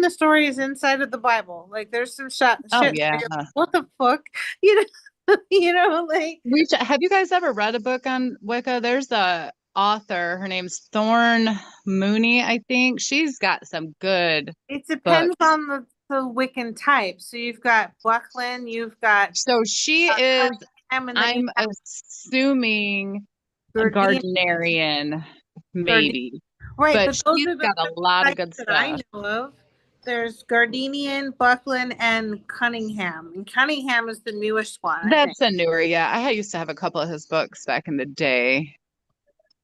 the stories inside of the Bible, like there's some Oh shit. yeah. What the fuck? You like Have you guys ever read a book on Wicca? There's a author, her name's Thorn Mooney, I think. She's got some good it books. depends on the Wiccan type. So you've got Buckland, you've got So she is, Cunningham, and then you I'm have assuming a Gardenian. Gardnerian, maybe. Right, But but those she's are the got a lot of types good that I stuff. know of. There's Gardenian, Buckland, and Cunningham. And Cunningham is the newest one, I think. That's a newer, yeah. I used to have a couple of his books back in the day.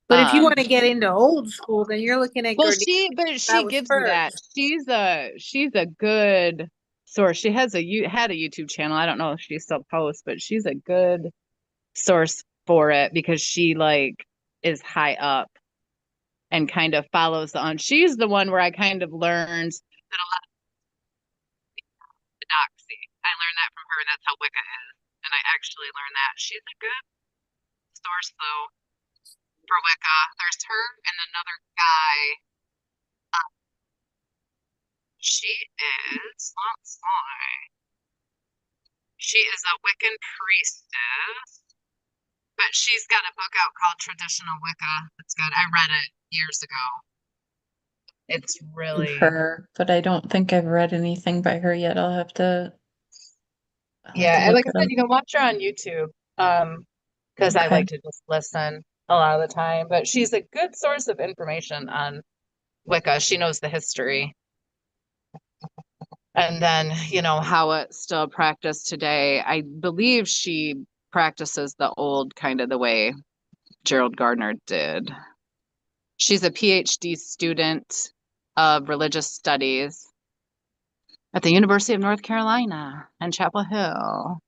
But if you want to get into old school, then you're looking at Well, Gardenian. she Was gives you that. first. She's a good source. She had a YouTube channel. I don't know if she still posts, but she's a good source for it, because she is high up and kind of follows on. She's the one where I kind of learned that a lot of orthodoxy. I learned that from her, and that's how Wicca is. And I actually learned that. She's a good source though for Wicca. There's her and another guy. She is, let's see. She is a Wiccan priestess, but she's got a book out called Traditional Wicca. It's good. I read it years ago. It's Of really, her, but I don't think I've read anything by her yet. I'll have to yeah. And look like I it said, up. you can watch her on YouTube. Because I Okay. like to just listen a lot of the time. But she's a good source of information on Wicca. She knows the history. And then, how it's still practiced today. I believe she practices the old kind of the way Gerald Gardner did. She's a PhD student of religious studies at the University of North Carolina in Chapel Hill.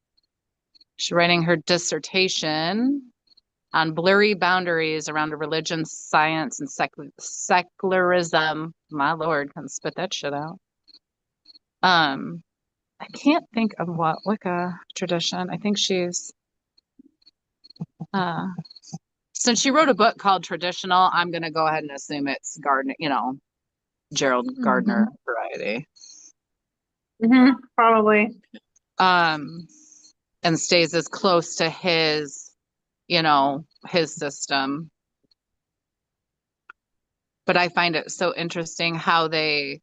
She's writing her dissertation on blurry boundaries around religion, science, and secularism. My Lord, can spit that shit out. I can't think of what Wicca tradition. I think she's Since she wrote a book called Traditional, I'm gonna go ahead and assume it's Gardner, Gerald Gardner variety. Probably. And stays as close to his system. But I find it so interesting how they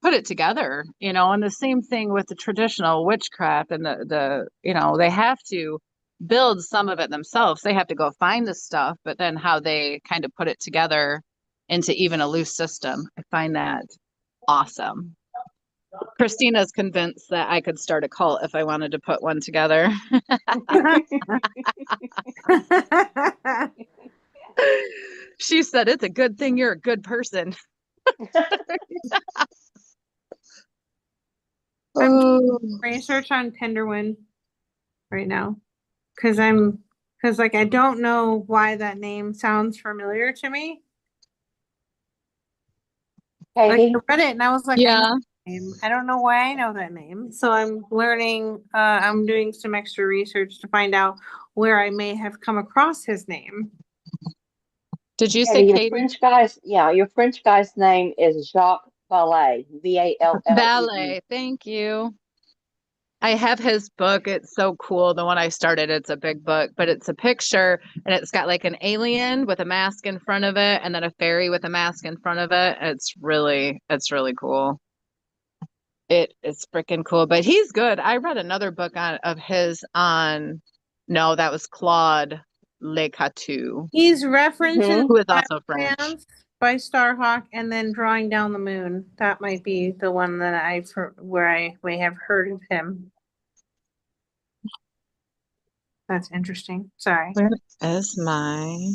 put it together, and the same thing with the traditional witchcraft and the they have to build some of it themselves. They have to go find the stuff, but then how they kind of put it together into even a loose system. I find that awesome. Christina's convinced that I could start a cult if I wanted to put one together. She said, it's a good thing you're a good person. I'm doing research on Tenderwind right now because I don't know why that name sounds familiar to me. Like, Katie, I read it and I was like, I know Yeah. that name. I don't know why I know that name. So I'm learning, I'm doing some extra research to find out where I may have come across his name. Did you say Katie, your French guy's name is Jacques Vallée, Valle. Ballet? Thank you. I have his book. It's so cool. The one I started, it's a big book, but it's a picture and it's got like an alien with a mask in front of it and then a fairy with a mask in front of it. It's really cool. It is freaking cool, but he's good. I read another book of his on, no, that was Claude Lecatu, He's referencing who is also French. Plans by Starhawk and then Drawing Down the Moon. That might be the one that where I may have heard of him. That's interesting. Sorry. Where is my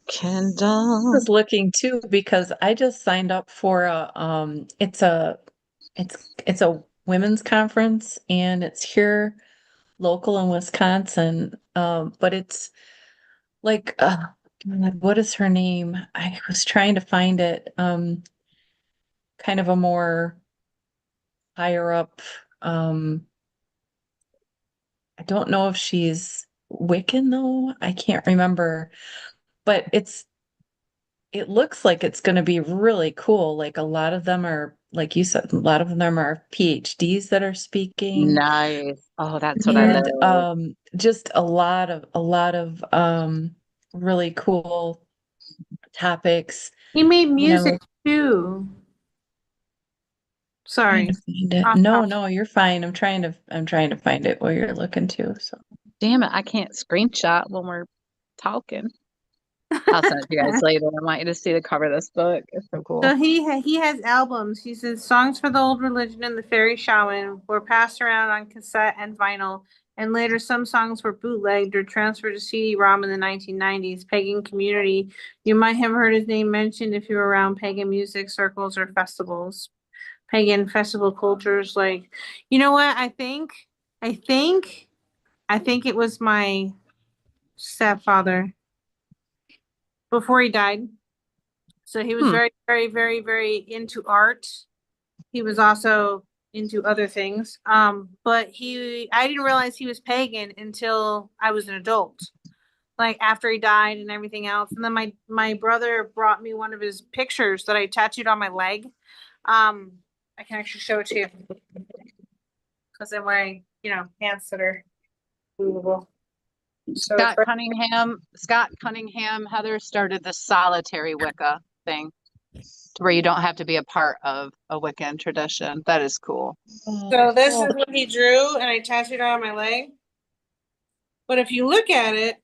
Kindle? I was looking too because I just signed up for it's a women's conference and it's here local in Wisconsin. But it's like what is her name? I was trying to find it. Kind of a more higher up. I don't know if she's Wiccan though. I can't remember. But it looks like it's going to be really cool. Like a lot of them are, like you said, a lot of them are PhDs that are speaking. Nice. Oh, that's what I And love. just a lot of really cool topics. He made You know, music too. trying Sorry. to find it. No, you're fine. I'm trying to find it while you're looking too. So Damn it, I can't screenshot when we're talking. I'll send it to you guys later. I want you to see the cover of this book. It's so cool. So he has albums. He says songs for the old religion and the fairy shaman were passed around on cassette and vinyl, and later some songs were bootlegged or transferred to CD-ROM in the 1990s. Pagan community. You might have heard his name mentioned if you were around pagan music circles or festivals. Pagan festival cultures, like, you know what? I think it was my stepfather before he died. So he was very, very, very, very into art. He was also into other things. But I didn't realize he was pagan until I was an adult. Like after he died and everything else. And then my brother brought me one of his pictures that I tattooed on my leg. I can actually show it to you. Because I'm wearing, pants that are movable. So Scott Cunningham, Heather started the solitary Wicca thing to where you don't have to be a part of a Wiccan tradition. That is cool. So this is what he drew, and I tattooed it on my leg. But if you look at it,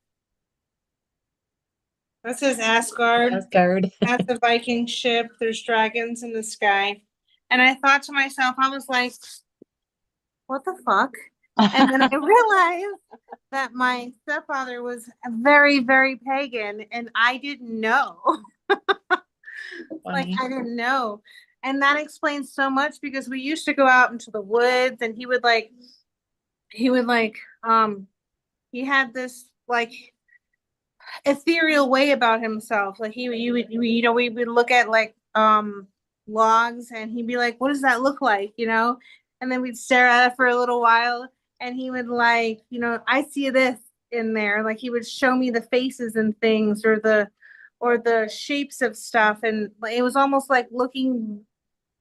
that says Asgard. That's the Viking ship. There's dragons in the sky. And I thought to myself, I was like, what the fuck? And then I realized that my stepfather was very, very pagan, and I didn't know. Like, I didn't know. And that explains so much because we used to go out into the woods and he had this like ethereal way about himself. Like we would look at like logs and he'd be like, what does that look like? And then we'd stare at it for a little while and he would like, I see this in there. Like he would show me the faces and things or the shapes of stuff, and it was almost like looking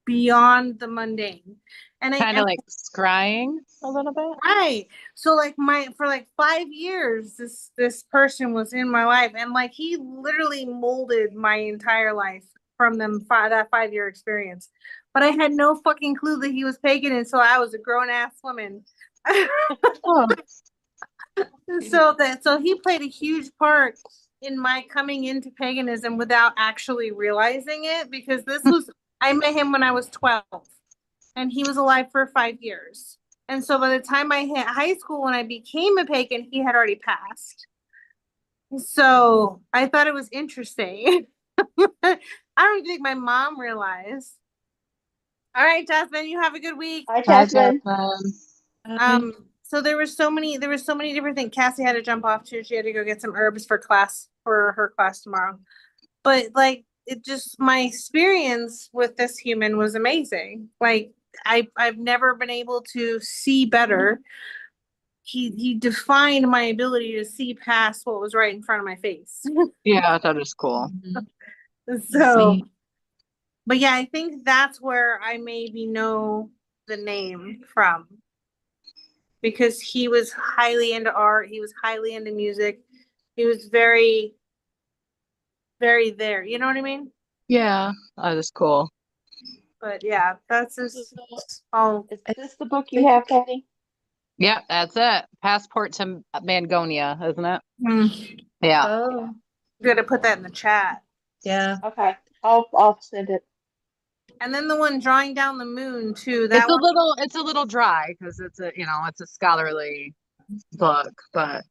beyond the mundane. And Kind of like scrying a little bit. right. So like for like 5 years, this person was in my life, and like he literally molded my entire life from that 5 year experience. But I had no fucking clue that he was pagan until I was a grown ass woman. Oh, So he played a huge part in my coming into paganism without actually realizing it, because I met him when I was 12 and he was alive for 5 years. And so by the time I hit high school, when I became a pagan, he had already passed. So I thought it was interesting. I don't think my mom realized. All right, Jasmine, you have a good week. Hi, Hi, Jasmine. Jasmine. So there were so many different things. Cassie had to jump off too. She had to go get some herbs for her class tomorrow. But like it just my experience with this human was amazing. Like I've never been able to see better. He defined my ability to see past what was right in front of my face. Yeah, that is cool. So, See. but yeah, I think that's where I maybe know the name from, because he was highly into art. He was highly into music. He was very, very there. You know what I mean? Yeah, that is cool. But yeah, that's just all. Is this the book you have, Patty? Yep, that's it. Passport to Mangonia, isn't it? I'm Yeah. Oh, gonna put that in the chat. yeah. Okay, I'll send it. And then the one drawing down the moon too. It's a little dry because it's a scholarly book, but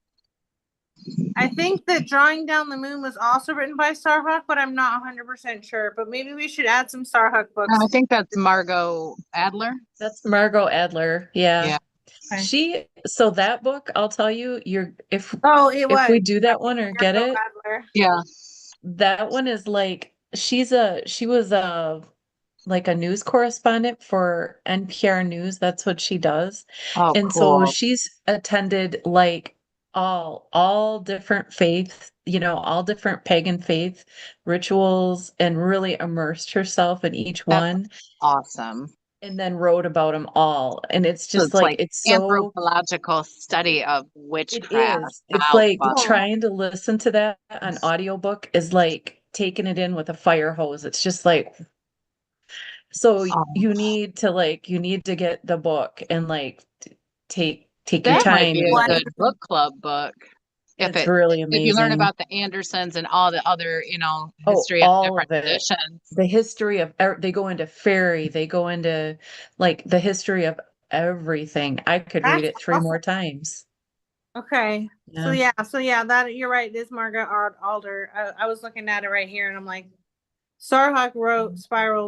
I think that drawing down the moon was also written by Starhawk, but I'm not 100% sure. But maybe we should add some Starhawk books. I think that's Margot Adler. That's Margot Adler. Yeah. Yeah. So that book, I'll tell you, if It we was do that one or get Margot it, Adler. Yeah. that one is like she was like a news correspondent for NPR News. That's what she does. Oh, And so cool. she's attended like all different faiths, all different pagan faith rituals, and really immersed herself in each That's one, awesome. and then wrote about them all. And it's So just it's like like it's so anthropological study of it witchcraft. is. It's How like fun. trying to listen to that on audiobook is like taking it in with a fire hose. It's just like so Oh, you need to get the book and like take your that might time be and a like good book club book. it's really If you learn amazing. about the Andersons and all the other, Oh, history of all different of it. traditions. The history of they go into fairy, they go into like the history of everything. I could read That's it three awesome. more times. Okay. Yeah. So yeah, that you're right. It is Margot Alder. I was looking at it right here, and I'm like, Starhawk wrote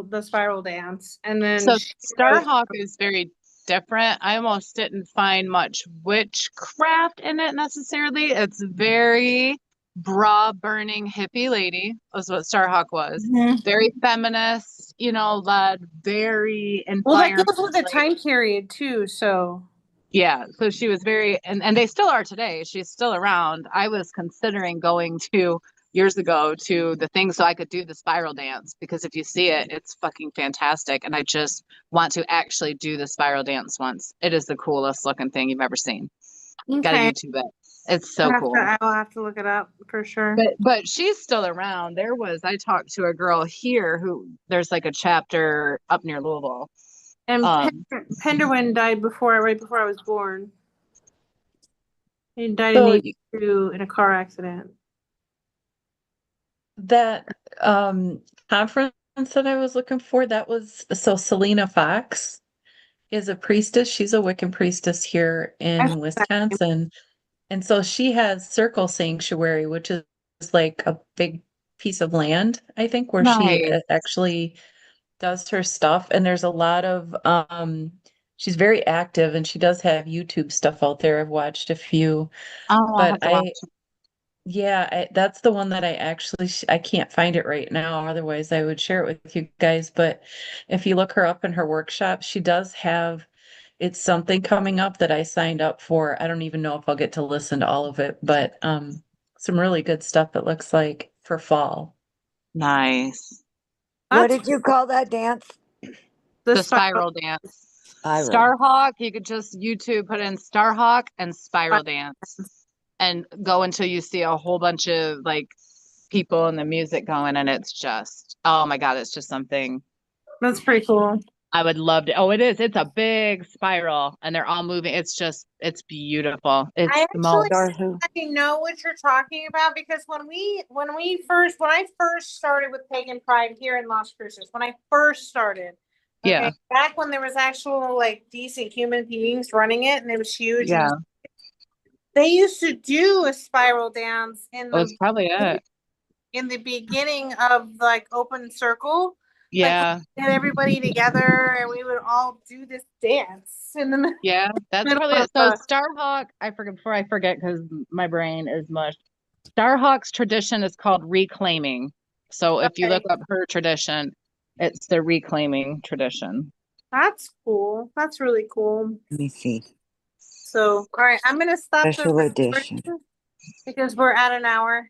the Spiral Dance, and then So she wrote, Starhawk is very different. I almost didn't find much witchcraft in it necessarily. It's very bra burning hippie lady was what Starhawk was. Mhm. Very feminist, led, very Well, that goes with the environmentally. time period too. So Yeah, so she was very, and they still are today. She's still around. I was considering going to years ago to the thing so I could do the spiral dance, because if you see it, it's fucking fantastic. And I just want to actually do the spiral dance once. It is the coolest looking thing you've ever seen. Gotta okay, YouTube it. It's so cool. I will have to look it up for sure. But she's still around. I talked to a girl here who there's like a chapter up near Louisville. And Penderwin died right before I was born. He died So in '82 in a car accident. that conference that I was looking for, that was so Selena Fox is a priestess. She's a Wiccan priestess here in Wisconsin. And so she has Circle Sanctuary, which is like a big piece of land, I think, where she Nice. actually does her stuff. And there's a lot of she's very active, and she does have YouTube stuff out there. I've watched a few, Oh, I'll have but to watch. that's the one that I actually I can't find it right now. Otherwise, I would share it with you guys. But if you look her up in her workshop, she does have it's something coming up that I signed up for. I don't even know if I'll get to listen to all of it, but some really good stuff it looks like for fall. Nice. What That's did you call that dance? the The spiral dance. Spiral. Starhawk, you could just YouTube put in Starhawk and spiral dance and go until you see a whole bunch of like people and the music going, and it's just, oh my God, it's just something That's pretty cool. I would love to. Oh, it is. It's a big spiral and they're all moving. It's just, it's beautiful. It's I the most. Who? I know what you're talking about because when I first started with Pagan Pride here in Las Cruces, when I first started, Yeah. back when there was actual like decent human beings running it and it was huge. Yeah. And they used to do a spiral dance Oh, it's probably it. in the beginning of like open circle. Yeah. Like, get everybody together and we would all do this dance in the middle. Yeah. That's Middle probably of it. So the- Starhawk, I forget before I forget because my brain is mush. Starhawk's tradition is called reclaiming. So if you look Okay. up her tradition, it's the reclaiming tradition. That's cool. That's really cool. Let me see. So, all right, I'm gonna stop Special the edition. recording because we're at an hour.